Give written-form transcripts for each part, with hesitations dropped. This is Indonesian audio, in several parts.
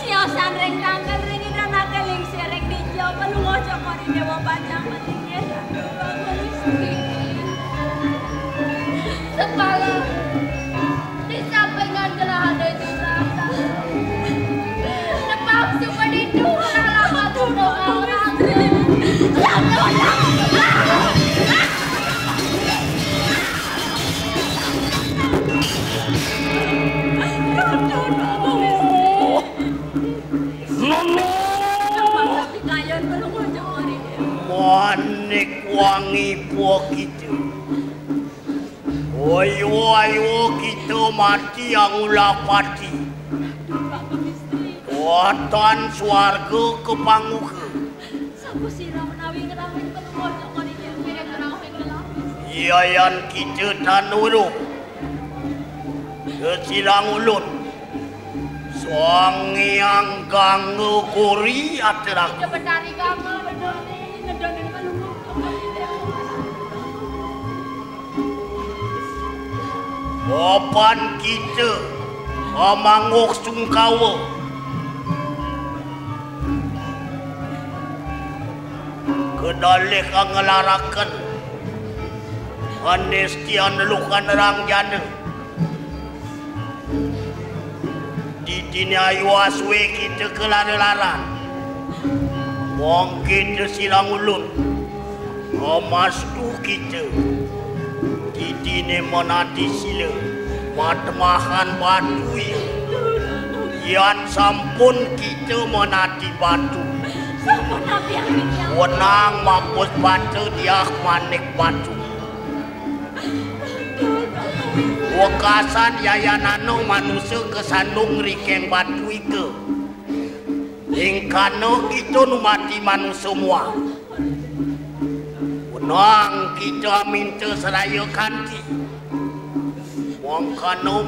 Siosan reng kangkal reng ira nateling sereng dijo pelungo cokori dewa panjang pentingnya Sepala disampaikan gelahan itu rata. Nepang cuma itu lama tuh orang. Manik wangi buah kita. Ayo kita mati yang ulapati. Kuatan swarga kepanguke. Sapu sirah menawi ngerawin pelungo cokori dewa ngerawin gelapis. Iayan kita tanuruk. Kesilang ulun. Suangiang ganggu kuri aterak. Kita betari kamu ngedonin pelungo cokori dewa. Papan kita amanguk sungkawa. Kedalih kang ngelarakan anestian lukan rang jana. Di dini ayu aswe kita kelar-laran. Wong kita silang ulun. Amas tu kita. Di dini menati sila. Matemahan batu ya. Yan sampun kita menati batu. Sampun nabi yang Wenang mampus batu dia manik batu. Wakasan yayanano manusia kesandung rikeng batu ike. Ingkano kita numati manusia semua. Wenang kita minta seraya kanti. Mangkano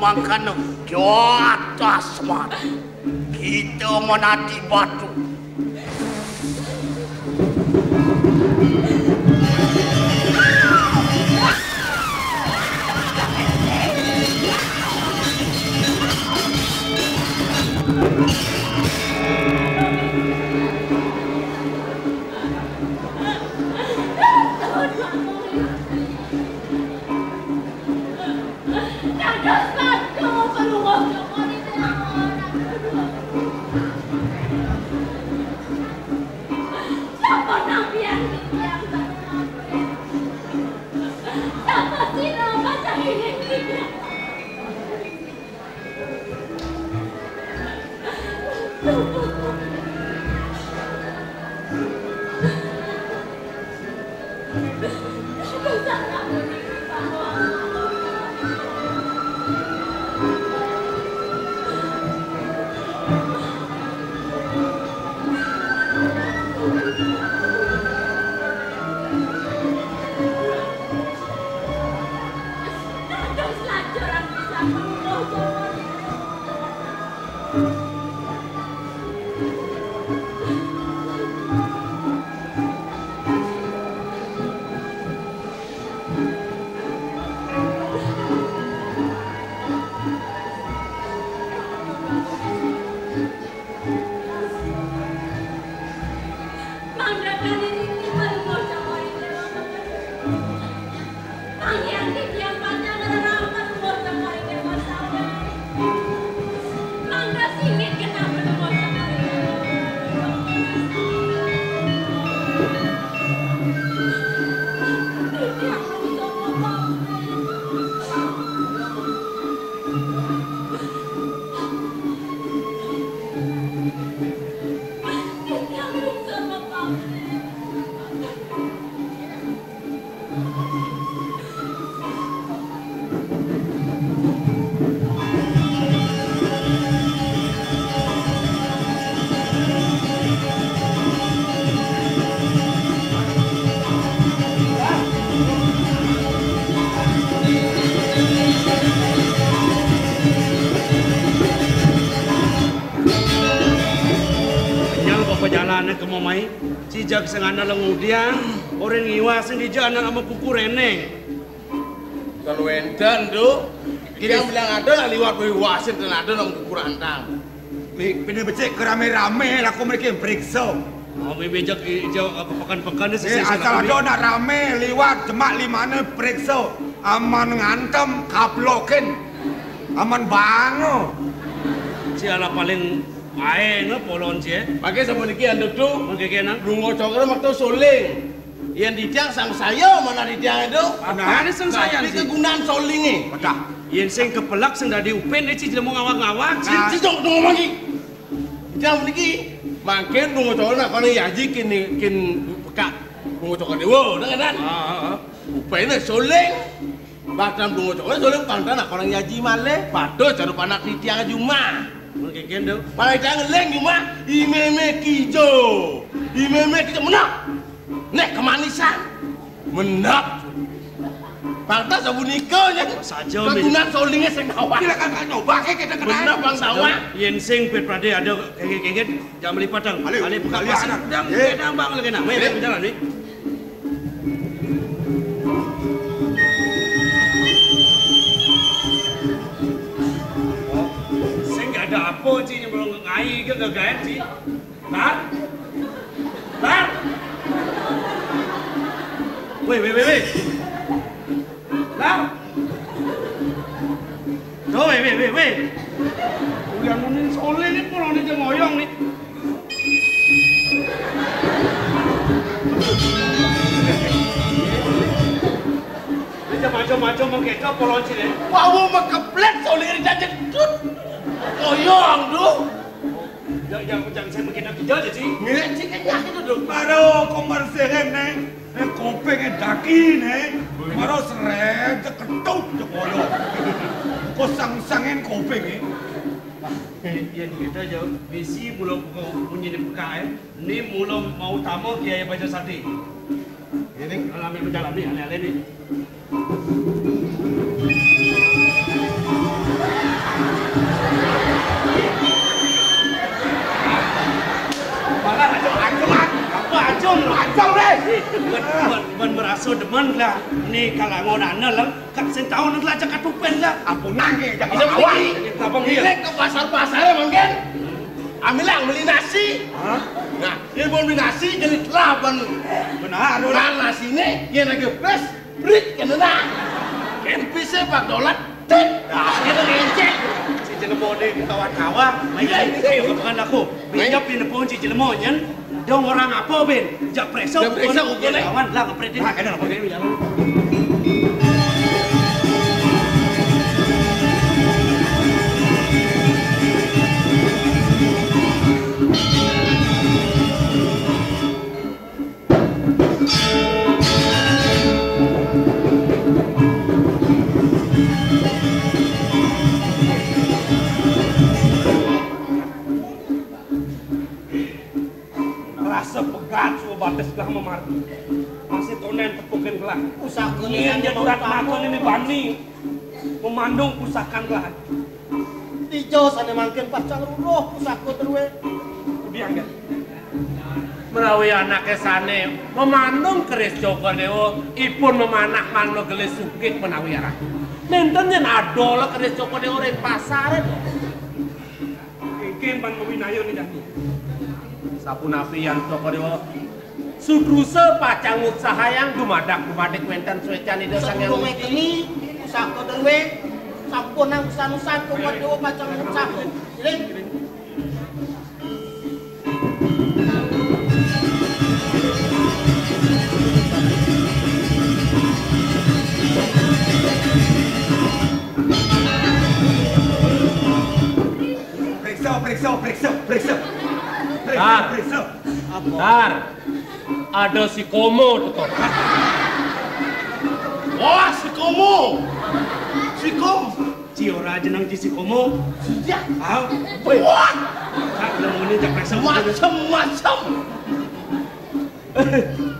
di atas mana. Kita menati batu. Perjalanan ke Momai, cijak sengana lengudian, orang ngiwasin di jalan sama kuku reneng. Kalau endan do, kita bilang ada liwat wasin dan ada nang kuku rantang. Pini becek rame-rame lah aku mereka periksa. Oh, bejak hijau pekan-pekan ni asal ada nak rame liwat jemak limane periksa. Aman ngantem kaplokin. Aman bango. Siapa paling air na polon cie? Pakai sama niki anda tu. Okey kena. Rungo cokro waktu soling. Yang ditiang sang saya mana ditiang itu? Nah, ini sang saya tapi sih. kegunaan soling ni. Betul. Yang sing kepelak sing dah diupen ni cik mau ngawak-ngawak. Si jok tunggu lagi. Jam niki. Makin rungo cokro nak kau ni yaji kin pekak. Rungo cokro dewa, dah kan? Upen ni soling. Bahkan rungo cokro soling pantai nak kau yaji maleh. Padu cara panak ditiang Juma. Okey kena. Pada jangan leng Juma. Imeme kijo. Imeme kijo menak. Nek kemanisan. Menak. Pantas sabu nikah je. Saja kegunaan solingnya sing awak. Kita kan nyoba kita kena. Menak bang sawah. Yang sing berprade ada keket jangan beli padang. Ali buka pasar. Dang bang lagi nak. Mari jalan ni. Sing ada apa cik yang belum ngai ke gagayan cik? Tar? Weh. Lar. Tuh, weh. Udah nunin soleh ni pulang ni ngoyong ni. Macam-macam mengkecap pulang sini. Wah, makeplet soleh ni jajan tut. Koyong tu. Jangan saya mengkecap kerja je cik. Milik cik kenyak itu tu. Baru komersial ni. Kopeng daki ni. Baru seret ketut je polo. Kau sang-sangin kopeng ni. Yang kita je, bisi mula punya ni pekai. Ni mula mau tamu kiai baca sate. Ini kalau ambil berjalan ni, alih-alih ni. Malah acung deh. Ben merasa demen lah. Ni kalau mau nana lah, kat sentau nak lajak katupen lah. Apa nangis jangan Bisa awak. beli. Abang dia. Milik ke pasar-pasar mungkin. Ambilang beli nasi. Nah, dia mau beli nasi jadi telapan. Benar. Orang nasi ni, dia nak fresh, brit kena nak. Kempise $4. Tit. Nah, dia nak encik. Si Jelemo ni kawan-kawan. Mai ni bukan aku. Bijak ni pun si Jelemo nyen. Dong orang apa ben? Jak preso. Jak preso ukur ni. Kawan lah ngepret ni. Kena apa ni? Rasa pegat sudah batas kelah memarti. Masih tonen tepukan kelah. Usaha Ini yang jadi urat nakon ini bani. Memandung pusakan kelah. Dijo sana mangkin pacang ruruh usahaku terwe. Biang kan? Menawi anake sane memandung keris Joko Dewa ipun memanak manlo gelis sukit menawi arah. Nenten yen adola keris Joko Dewa ring pasare. Mungkin ban mewinayo ni dah ni. Sapunapi yang Joko Dewa sudruse pacangut sahayang dumadak dumadik wenten suecan ida sang yang Sebelum ini usahaku terwe. Sampun nang usan-usan kumpul dewa pacang usahaku. Jadi Periksa. Dar, ada si Komo tuh. wah si Komo. Si Kom. Ciora jenang si Komo. Ya. Ah, Wah. tak lemu ni jak preso. Macam-macam.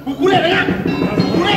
Bukule dengan. Bukule.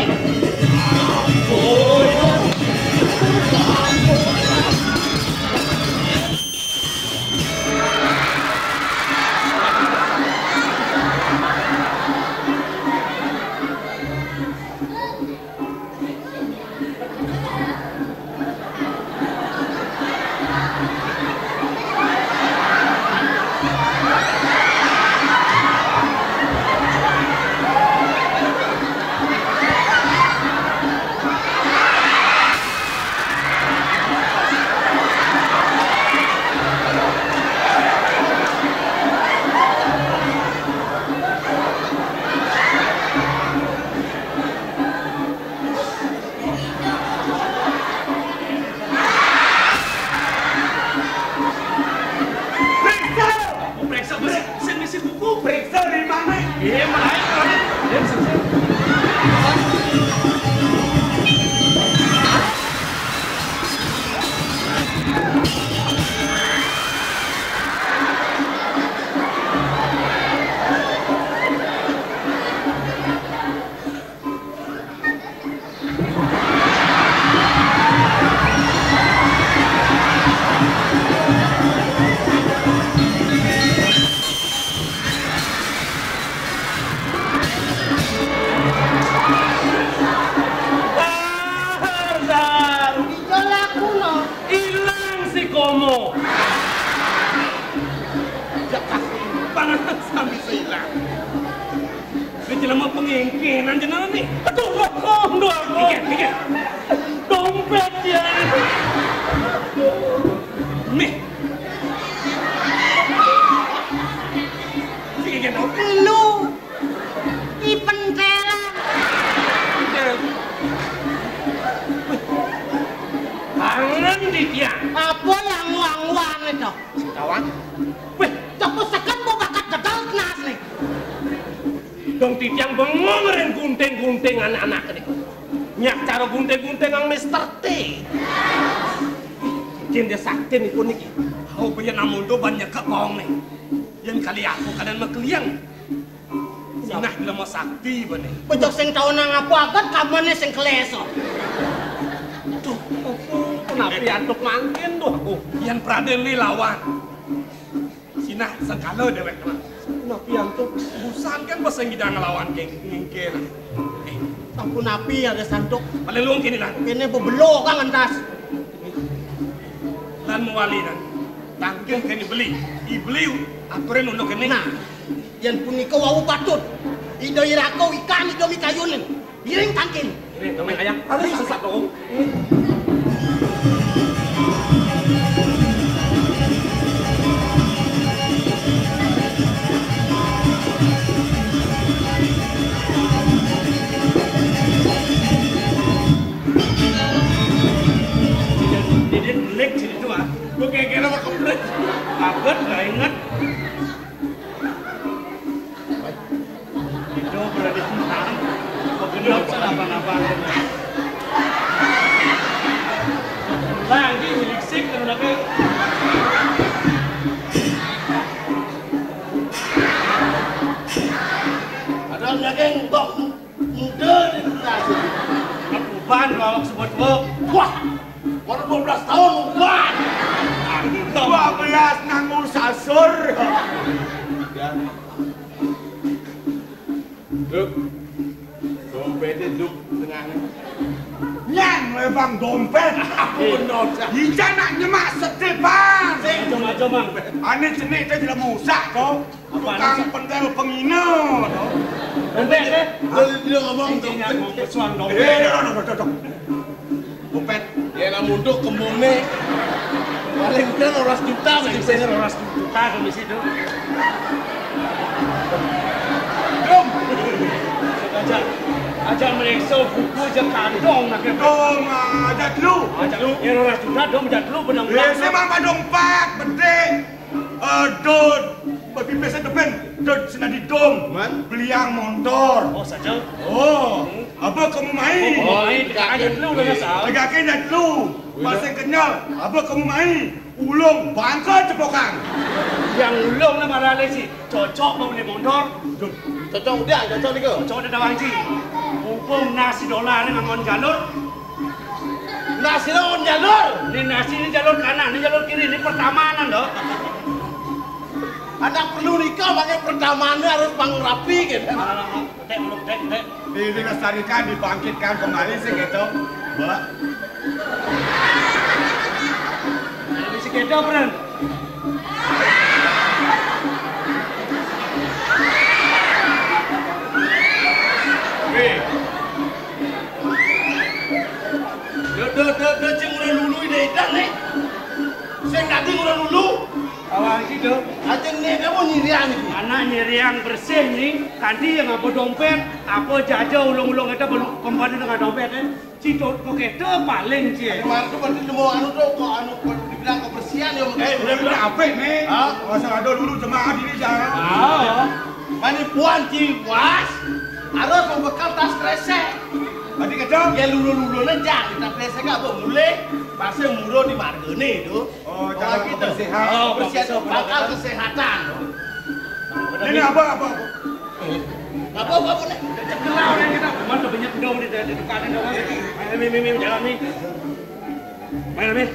Iya, mulai kan. Komo. Panganan sambil hilang. Kejelama pengingkinan jenana nih. Aduh, bokong doang. Mikir. Dompet ya. Nih. Sikit dong. Lu. Di pentelan. Tangan di dia. Apa yang uang-uang itu? Kawan. Weh, toko sekan mau bakat gedal nas nih. Dong titiang bengong ren gunting-gunting anak-anak ini. Nyak cara gunting-gunting ang Mr. T. Jin dia sakti nih pun niki. Kau punya namun tu banyak kekong nih. Yang kali aku kalian mekeliang. Sinah bila mau sakti benih. Pojok sing tau nang apa agat kamane sing keleso. Tuh, kenapa antuk mangkin tuh aku? Yang Praden ni lawan. Sinah sekala dewek kena. Kenapa antuk? Busan kan pasang kita ngelawan ngingkir. Tampun api ada santuk. Paling luang kini lah. Kene bebelo kang entas. Lan mewali dan tangkil kini beli. Ibeli aturan untuk kini. Nah, yang punika wau patut. Ido irako ikan ido mikayunin. Giring tangkin. Ini temen ayam. Aduh, sesat dong. Jadi lek sini tu ah. Gue kayak apa komplit. Kaget nggak ingat. Itu berada di sana. Benar apa-apa. Lagi milik sik dan udah ke. Ada nyageng bok muda di kelas. Akuban lawak sebut-sebut. Wah, baru 12 tahun uban. 12 nanggung sasur. Duk, dompetnya duk tengahnya. Yang lewang dompet. Ija nak nyemak sedih bang. Jom. Ane jenis dia tidak musak kau. Tukang pentel penghina. Dompet deh. Dia ngomong Intinya dompet. mau pesuan dompet. Dompet, dia nak munduk kembungnya. Paling kan 12 juta masih Saya saya. orang juta di situ. Dum, Aja mereka buku je kantong nak ke. Dong ada dulu. Aja lu, ya orang juta dong aja dulu benang benang. Saya mang padong pak penting. Dod, bagi biasa depan. Dod senadi dom. Man? Beliang motor. Oh saja. Oh, apa kamu main? Oh, ini aja dulu dah sah. Tegakkan dah dulu. Pasang kenyal. Apa kamu main? Ulung bangka cepokan. Yang ulung lah marah lagi. Cocok mau beli motor. cocok dia, cocok ni ke? Cocok dah dawang ji. Mumpung nasi dolar ni ngamon jalur. Nasi lawan jalur. Ni nasi ni jalur kanan, ni jalur kiri. Ni pertamanan doh. Anak perlu nikah pakai pertamanya harus bang rapi kan? Tek. Dilestarikan, dibangkitkan kembali segitu. Mbak. Di sekitar peren. Dia cing udah lulu ide ikan nih. Saya nggak cing udah lulu. Awang gitu. Acing nih kamu nyirian nih. Anak nyeriang bersih ni, kanti yang apa dompet, apa jajah ulung-ulung kita belum kembali dengan dompet eh. Cito koketa paling cie. Kemarin tuh berarti mau anu tuh kok anu dibilang kebersihan ya. Udah bilang apa nih? Hah? Masa ada dulu jemaah diri jangan. Ah. Manipuan jiwas, harus membekal tas kresek. Tadi kecil. Ya lulu-lulu aja, kita kresek gak boleh mulai. Pasti muro di margene itu. Oh, cara gitu. kebersihan. Oh, kebersihan bakal kesehatan. Ini apa? Apa boleh? Cekelau orang kita. Mana banyak dong di dekat ada orang. Mim jalan nih. Main Mim.